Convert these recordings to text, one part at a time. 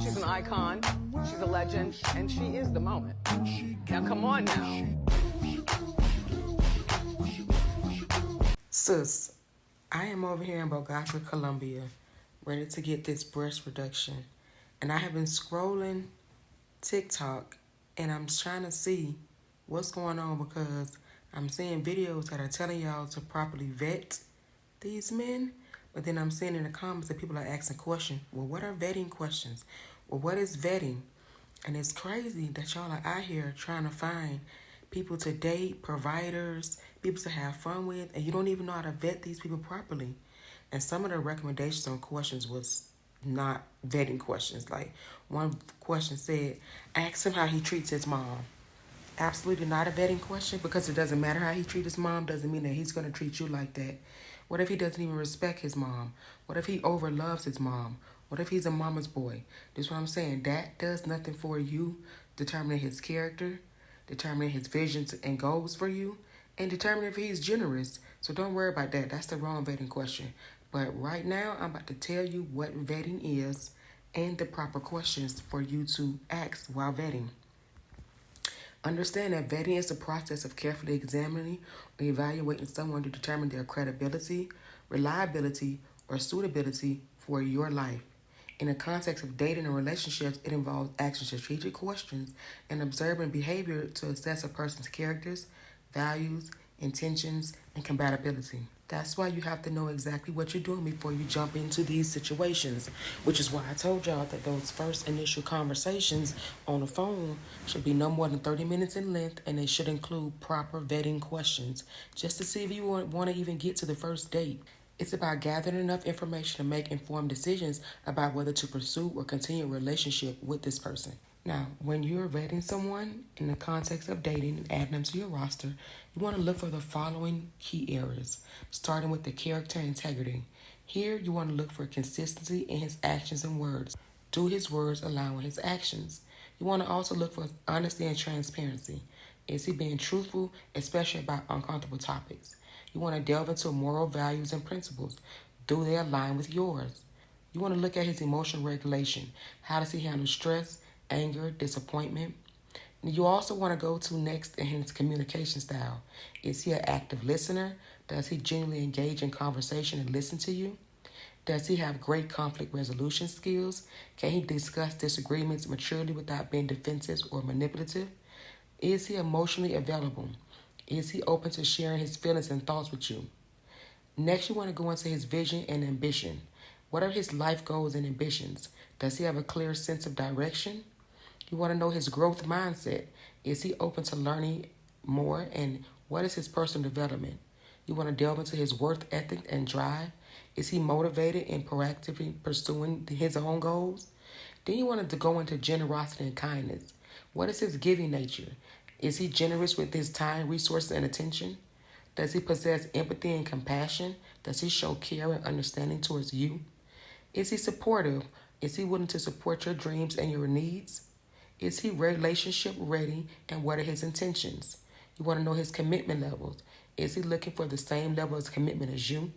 She's an icon, she's a legend, and she is the moment. Now, come on now. Sis, I am over here in Bogota, Colombia, ready to get this breast reduction. And I have been scrolling TikTok and I'm trying to see what's going on because I'm seeing videos that are telling y'all to properly vet these men. But then I'm seeing in the comments that people are asking questions. Well, what are vetting questions? Well, what is vetting? And it's crazy that y'all are out here trying to find people to date, providers, people to have fun with, and you don't even know how to vet these people properly. And some of the recommendations on questions was not vetting questions. Like one question said, ask him how he treats his mom. Absolutely not a vetting question because it doesn't matter how he treats his mom, doesn't mean that he's going to treat you like that. What if he doesn't even respect his mom? What if he overloves his mom? What if he's a mama's boy? That's what I'm saying. That does nothing for you, determining his character, determining his visions and goals for you, and determining if he's generous. So don't worry about that. That's the wrong vetting question. But right now, I'm about to tell you what vetting is and the proper questions for you to ask while vetting. Understand that vetting is the process of carefully examining or evaluating someone to determine their credibility, reliability, or suitability for your life. In the context of dating and relationships, it involves asking strategic questions and observing behavior to assess a person's characters, values, intentions, and compatibility. That's why you have to know exactly what you're doing before you jump into these situations, which is why I told y'all that those first initial conversations on the phone should be no more than 30 minutes in length, and they should include proper vetting questions just to see if you want to even get to the first date. It's about gathering enough information to make informed decisions about whether to pursue or continue a relationship with this person. Now, when you're vetting someone in the context of dating and adding them to your roster, you want to look for the following key areas, starting with the character and integrity. Here, you want to look for consistency in his actions and words. Do his words align with his actions? You want to also look for honesty and transparency. Is he being truthful, especially about uncomfortable topics? You want to delve into moral values and principles. Do they align with yours? You want to look at his emotional regulation. How does he handle stress, anger, disappointment? You also want to go to next in his communication style. Is he an active listener? Does he genuinely engage in conversation and listen to you? Does he have great conflict resolution skills? Can he discuss disagreements maturely without being defensive or manipulative? Is he emotionally available? Is he open to sharing his feelings and thoughts with you? Next, you want to go into his vision and ambition. What are his life goals and ambitions? Does he have a clear sense of direction? You want to know his growth mindset. Is he open to learning more? And what is his personal development? You want to delve into his work ethic and drive. Is he motivated and proactively pursuing his own goals? Then you want to go into generosity and kindness. What is his giving nature? Is he generous with his time, resources, and attention? Does he possess empathy and compassion? Does he show care and understanding towards you? Is he supportive? Is he willing to support your dreams and your needs? Is he relationship ready, and what are his intentions? You want to know his commitment levels. Is he looking for the same level of commitment as you?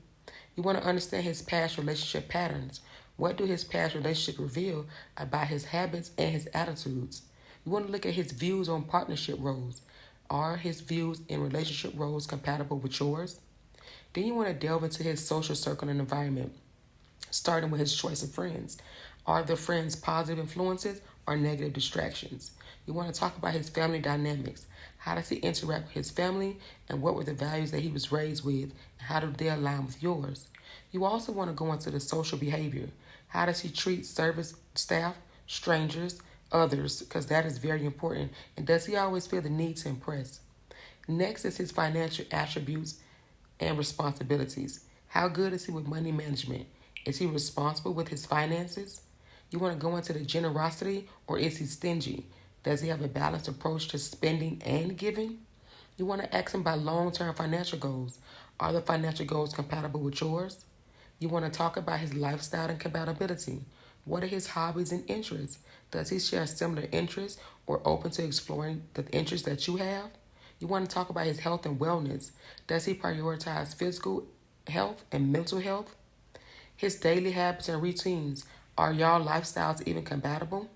You want to understand his past relationship patterns. What do his past relationships reveal about his habits and his attitudes? You want to look at his views on partnership roles. Are his views in relationship roles compatible with yours? Then you want to delve into his social circle and environment, starting with his choice of friends. Are the friends positive influences or negative distractions? You want to talk about his family dynamics. How does he interact with his family, and what were the values that he was raised with, and how do they align with yours? You also want to go into the social behavior. How does he treat service staff, strangers, others, because that is very important, and does he always feel the need to impress? Next is his financial attributes and responsibilities. How good is he with money management? Is he responsible with his finances? You want to go into the generosity, or is he stingy? Does he have a balanced approach to spending and giving? You want to ask him about long-term financial goals. Are the financial goals compatible with yours? You want to talk about his lifestyle and compatibility. What are his hobbies and interests? Does he share similar interests or open to exploring the interests that you have? You want to talk about his health and wellness. Does he prioritize physical health and mental health? His daily habits and routines. Are y'all lifestyles even compatible?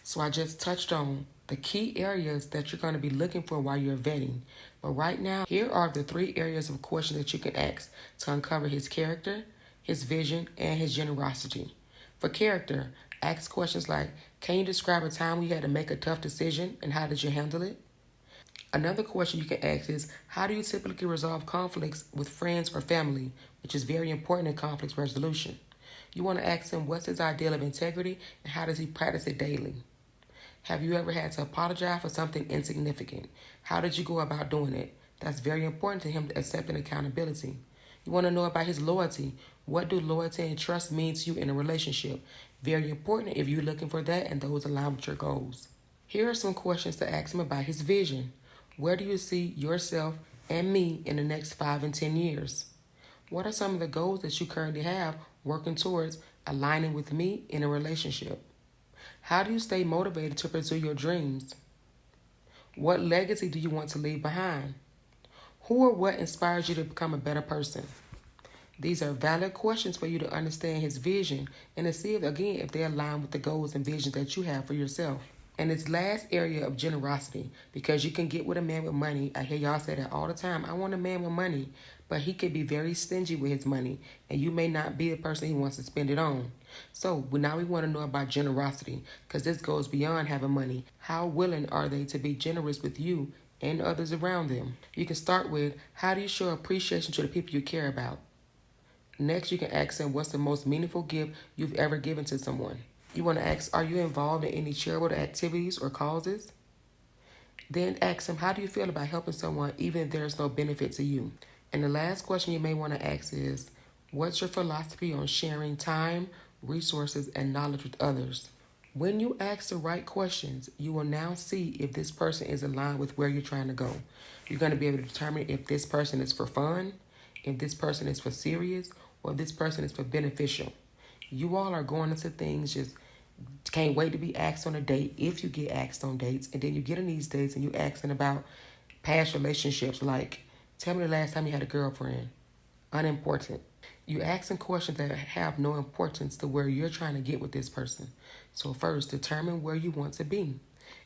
So I just touched on the key areas that you're going to be looking for while you're vetting. But right now, here are the 3 areas of questions that you can ask to uncover his character, his vision, and his generosity. For character, ask questions like, can you describe a time when you had to make a tough decision and how did you handle it? Another question you can ask is, how do you typically resolve conflicts with friends or family, which is very important in conflict resolution. You want to ask him what's his ideal of integrity and how does he practice it daily. Have you ever had to apologize for something insignificant? How did you go about doing it? That's very important to him to accept accountability. You want to know about his loyalty. What do loyalty and trust mean to you in a relationship? Very important if you're looking for that and those align with your goals. Here are some questions to ask him about his vision. Where do you see yourself and me in the next 5 and 10 years? What are some of the goals that you currently have working towards aligning with me in a relationship? How do you stay motivated to pursue your dreams? What legacy do you want to leave behind? Who or what inspires you to become a better person? These are valid questions for you to understand his vision and to see if they align with the goals and visions that you have for yourself. And this last area of generosity, because you can get with a man with money. I hear y'all say that all the time. I want a man with money, but he could be very stingy with his money, and you may not be the person he wants to spend it on. So now we want to know about generosity, because this goes beyond having money. How willing are they to be generous with you and others around them? You can start with, how do you show appreciation to the people you care about? Next, you can ask them, what's the most meaningful gift you've ever given to someone? You want to ask, are you involved in any charitable activities or causes? Then ask them, how do you feel about helping someone even if there's no benefit to you? And the last question you may want to ask is, what's your philosophy on sharing time, resources, and knowledge with others? When you ask the right questions, you will now see if this person is aligned with where you're trying to go. You're going to be able to determine if this person is for fun, if this person is for serious, or if this person is for beneficial. You all are going into things just can't wait to be asked on a date if you get asked on dates. And then you get in these dates and you asking about past relationships like, tell me the last time you had a girlfriend. Unimportant. You asking questions that have no importance to where you're trying to get with this person. So first, determine where you want to be.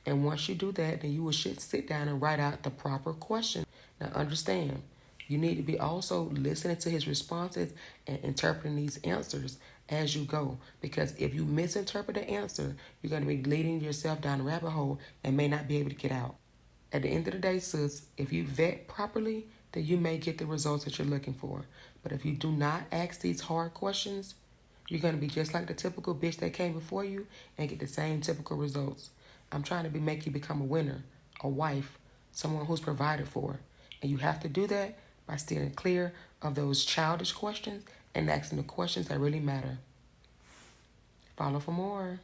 And once you do that, then you will sit down and write out the proper question. Now understand, you need to be also listening to his responses and interpreting these answers as you go. Because if you misinterpret the answer, you're going to be leading yourself down a rabbit hole and may not be able to get out. At the end of the day, sis, if you vet properly, then you may get the results that you're looking for. But if you do not ask these hard questions, you're going to be just like the typical bitch that came before you and get the same typical results. I'm trying to make you become a winner, a wife, someone who's provided for. And you have to do that by steering clear of those childish questions and asking the questions that really matter. Follow for more.